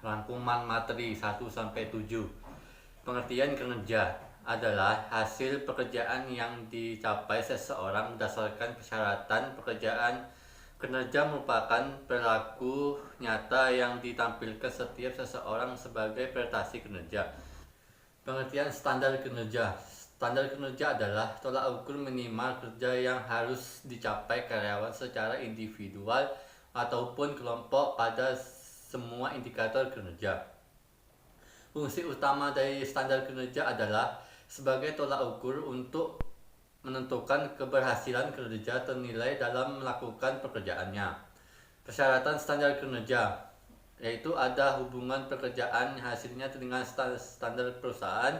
Rangkuman materi 1-7. Pengertian kinerja adalah hasil pekerjaan yang dicapai seseorang berdasarkan persyaratan pekerjaan. Kinerja merupakan perilaku nyata yang ditampilkan setiap seseorang sebagai prestasi kinerja. Pengertian standar kinerja. Standar kinerja adalah tolak ukur minimal kerja yang harus dicapai karyawan secara individual ataupun kelompok pada semua indikator kinerja. Fungsi utama dari standar kinerja adalah sebagai tolak ukur untuk menentukan keberhasilan kerja ternilai dalam melakukan pekerjaannya. Persyaratan standar kinerja yaitu ada hubungan pekerjaan hasilnya dengan standar perusahaan.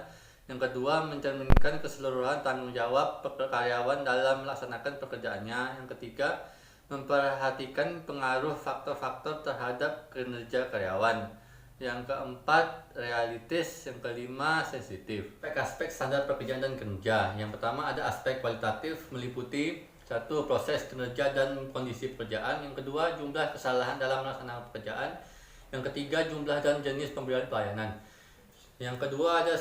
Yang kedua, mencerminkan keseluruhan tanggung jawab karyawan dalam melaksanakan pekerjaannya. Yang ketiga, memperhatikan pengaruh faktor-faktor terhadap kinerja karyawan. Yang keempat, realistis. Yang kelima, sensitif. Aspek standar pekerjaan dan kinerja. Yang pertama ada aspek kualitatif, meliputi 1. Proses kinerja dan kondisi pekerjaan. Yang kedua, jumlah kesalahan dalam melaksanakan pekerjaan. Yang ketiga, jumlah dan jenis pemberian pelayanan. Yang kedua ada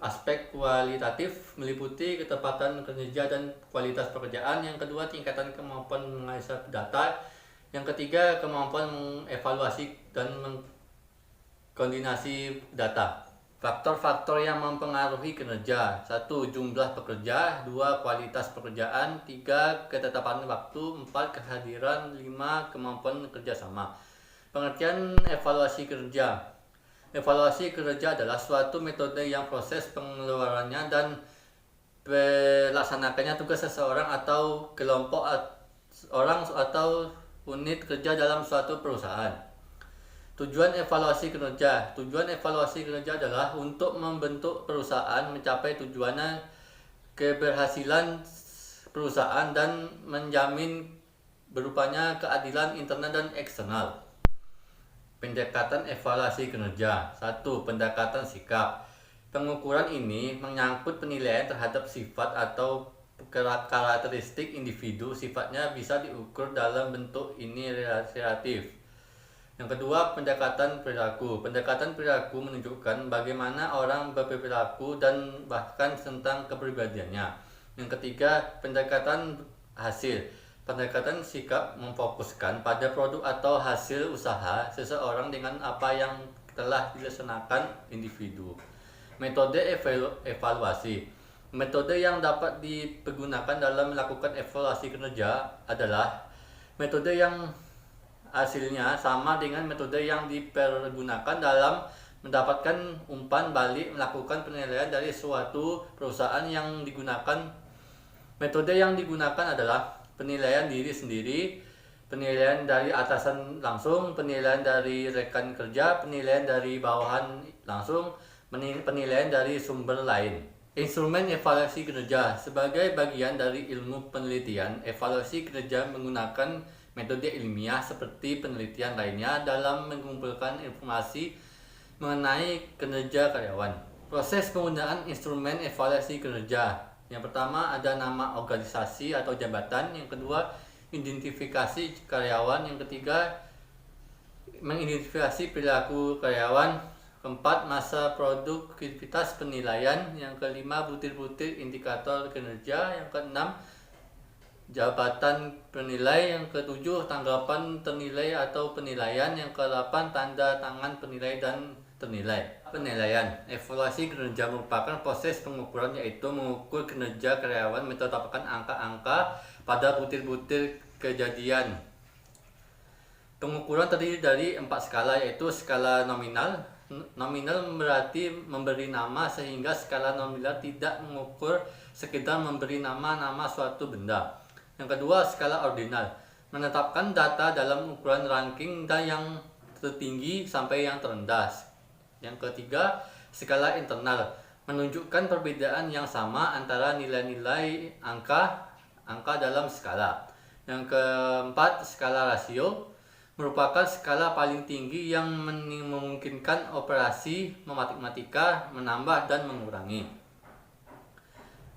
aspek kualitatif, meliputi ketepatan kinerja dan kualitas pekerjaan. Yang kedua, tingkatan kemampuan menganalisa data. Yang ketiga, kemampuan mengevaluasi dan mengkoordinasi data. Faktor-faktor yang mempengaruhi kinerja: 1. Jumlah pekerja. 2. Kualitas pekerjaan. 3. Ketetapan waktu. 4. Kehadiran. 5. Kemampuan kerjasama. Pengertian evaluasi kinerja. Evaluasi kinerja adalah suatu metode yang proses pengeluarannya dan pelaksanakannya tugas seseorang atau kelompok orang atau unit kerja dalam suatu perusahaan. Tujuan evaluasi kinerja. Tujuan evaluasi kinerja adalah untuk membentuk perusahaan mencapai tujuannya, keberhasilan perusahaan, dan menjamin berupanya keadilan internal dan eksternal. Pendekatan evaluasi kinerja. 1. Pendekatan sikap. Pengukuran ini menyangkut penilaian terhadap sifat atau karakteristik individu. Sifatnya bisa diukur dalam bentuk ini relatif. Yang kedua, pendekatan perilaku. Pendekatan perilaku menunjukkan bagaimana orang berperilaku dan bahkan tentang kepribadiannya. Yang ketiga, pendekatan hasil. Pendekatan sikap memfokuskan pada produk atau hasil usaha seseorang dengan apa yang telah dilaksanakan individu. Metode evaluasi. Metode yang dapat dipergunakan dalam melakukan evaluasi kinerja adalah metode yang hasilnya sama dengan metode yang dipergunakan dalam mendapatkan umpan balik melakukan penilaian dari suatu perusahaan yang digunakan. Metode yang digunakan adalah penilaian diri sendiri, penilaian dari atasan langsung, penilaian dari rekan kerja, penilaian dari bawahan langsung, penilaian dari sumber lain. Instrumen evaluasi kinerja. Sebagai bagian dari ilmu penelitian, evaluasi kinerja menggunakan metode ilmiah seperti penelitian lainnya dalam mengumpulkan informasi mengenai kinerja karyawan. Proses penggunaan instrumen evaluasi kinerja. Yang pertama ada nama organisasi atau jabatan. Yang kedua, identifikasi karyawan. Yang ketiga, mengidentifikasi perilaku karyawan. Keempat, masa produktivitas penilaian. Yang kelima, butir-butir indikator kinerja. Yang keenam, jabatan penilai. Yang ketujuh, tanggapan ternilai atau penilaian. Yang kedelapan, tanda tangan penilai dan ternilai. Penilaian. Evaluasi kinerja merupakan proses pengukuran, yaitu mengukur kinerja karyawan menetapkan angka-angka pada butir-butir kejadian. Pengukuran terdiri dari 4 skala, yaitu skala nominal. Nominal berarti memberi nama, sehingga skala nominal tidak mengukur sekedar memberi nama suatu benda. Yang kedua, skala ordinal, menetapkan data dalam ukuran ranking dan yang tertinggi sampai yang terendah. Yang ketiga, skala internal, menunjukkan perbedaan yang sama antara nilai-nilai angka dalam skala. Yang keempat, skala rasio, merupakan skala paling tinggi yang memungkinkan operasi matematika menambah dan mengurangi.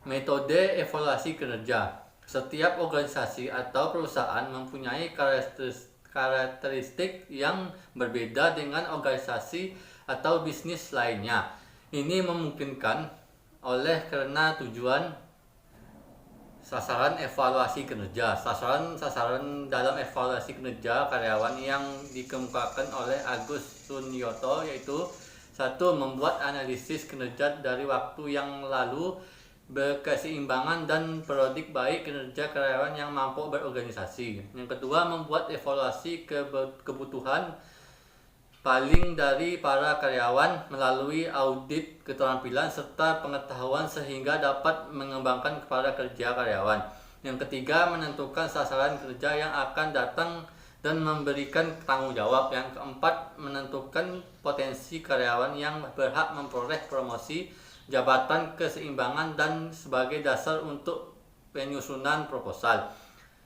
Metode evaluasi kinerja. Setiap organisasi atau perusahaan mempunyai karakteristik yang berbeda dengan organisasi atau bisnis lainnya. Ini memungkinkan oleh karena tujuan sasaran evaluasi kinerja. Sasaran dalam evaluasi kinerja karyawan yang dikemukakan oleh Agus Sunyoto yaitu: 1. Membuat analisis kinerja dari waktu yang lalu, berkeseimbangan dan periodik baik kinerja karyawan yang mampu berorganisasi. Yang kedua, membuat evaluasi kebutuhan paling dari para karyawan melalui audit keterampilan serta pengetahuan sehingga dapat mengembangkan kepada kerja karyawan. Yang ketiga, menentukan sasaran kerja yang akan datang dan memberikan tanggung jawab. Yang keempat, menentukan potensi karyawan yang berhak memperoleh promosi, jabatan, keseimbangan, dan sebagai dasar untuk penyusunan proposal.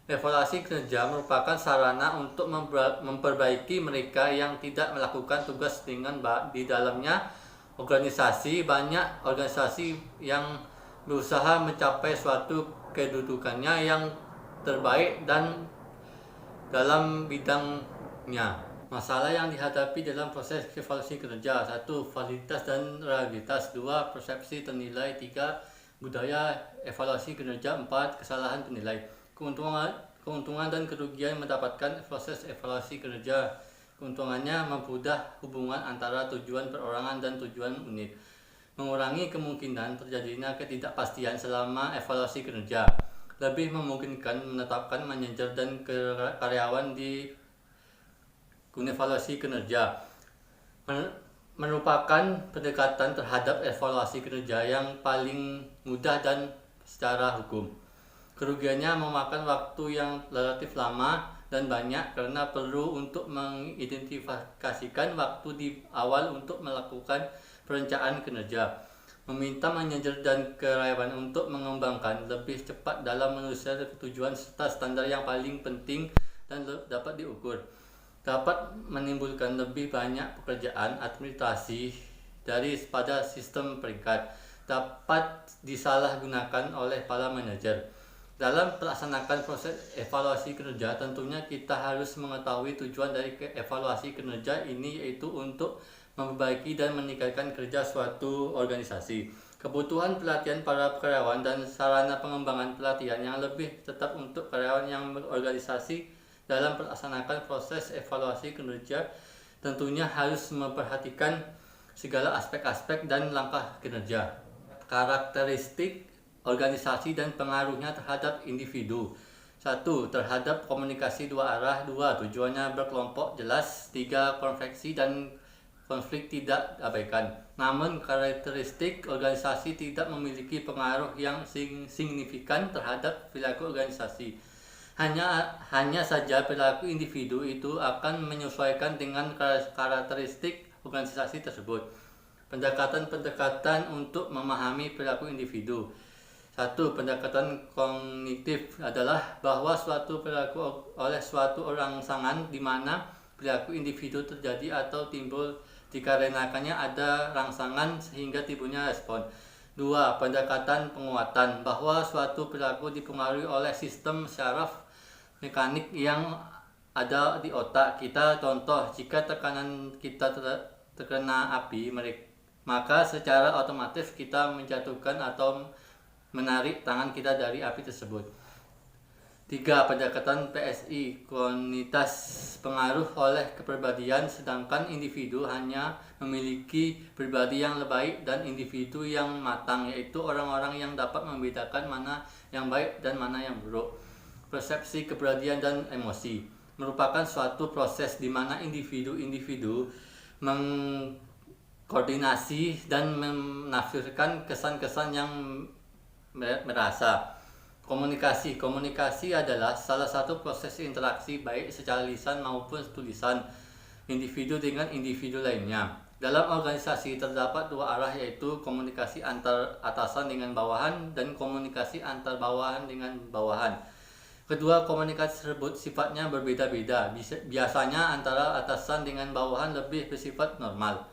Evaluasi kinerja merupakan sarana untuk memperbaiki mereka yang tidak melakukan tugas dengan di dalamnya organisasi. Banyak organisasi yang berusaha mencapai suatu kedudukannya yang terbaik dan dalam bidangnya. Masalah yang dihadapi dalam proses evaluasi kinerja: 1. Validitas dan reliabilitas. 2. Persepsi ternilai. 3. Budaya evaluasi kinerja. 4. Kesalahan penilai. Keuntungan dan kerugian mendapatkan proses evaluasi kinerja. Keuntungannya mempermudah hubungan antara tujuan perorangan dan tujuan unit, mengurangi kemungkinan terjadinya ketidakpastian selama evaluasi kinerja, lebih memungkinkan menetapkan manajer dan karyawan di evaluasi kinerja, merupakan pendekatan terhadap evaluasi kinerja yang paling mudah dan secara hukum. Kerugiannya memakan waktu yang relatif lama dan banyak karena perlu untuk mengidentifikasikan waktu di awal untuk melakukan perencanaan kinerja, meminta manajer dan karyawan untuk mengembangkan lebih cepat dalam menyelesaikan tujuan serta standar yang paling penting dan dapat diukur, dapat menimbulkan lebih banyak pekerjaan administrasi pada sistem peringkat, dapat disalahgunakan oleh para manajer. Dalam melaksanakan proses evaluasi kinerja, tentunya kita harus mengetahui tujuan dari evaluasi kinerja ini, yaitu untuk memperbaiki dan meningkatkan kerja suatu organisasi, kebutuhan pelatihan para karyawan, dan sarana pengembangan pelatihan yang lebih tetap untuk karyawan yang berorganisasi. Dalam melaksanakan proses evaluasi kinerja, tentunya harus memperhatikan segala aspek-aspek dan langkah kinerja, karakteristik organisasi dan pengaruhnya terhadap individu. 1. Terhadap komunikasi dua arah. 2. Tujuannya berkelompok jelas. 3. Konflik dan konflik tidak diabaikan. Namun karakteristik organisasi tidak memiliki pengaruh yang signifikan terhadap perilaku organisasi. Hanya saja perilaku individu itu akan menyesuaikan dengan karakteristik organisasi tersebut. Pendekatan untuk memahami perilaku individu. 1. Pendekatan kognitif adalah bahwa suatu perilaku oleh suatu rangsangan di mana perilaku individu terjadi atau timbul dikarenakannya ada rangsangan sehingga timbulnya respon. 2. Pendekatan penguatan bahwa suatu perilaku dipengaruhi oleh sistem syaraf mekanik yang ada di otak kita. Contoh, jika tekanan kita terkena api, maka secara otomatis kita menjatuhkan atau menarik tangan kita dari api tersebut. 3. Pendekatan PSI, komunitas pengaruh oleh kepribadian, sedangkan individu hanya memiliki pribadi yang baik dan individu yang matang, yaitu orang-orang yang dapat membedakan mana yang baik dan mana yang buruk. Persepsi kepribadian dan emosi merupakan suatu proses di mana individu-individu mengkoordinasi dan menafsirkan kesan-kesan yang merasa. Komunikasi adalah salah satu proses interaksi baik secara lisan maupun tulisan individu dengan individu lainnya. Dalam organisasi terdapat dua arah, yaitu komunikasi antar atasan dengan bawahan dan komunikasi antar bawahan dengan bawahan. Kedua komunikasi tersebut sifatnya berbeda-beda. Biasanya antara atasan dengan bawahan lebih bersifat normal,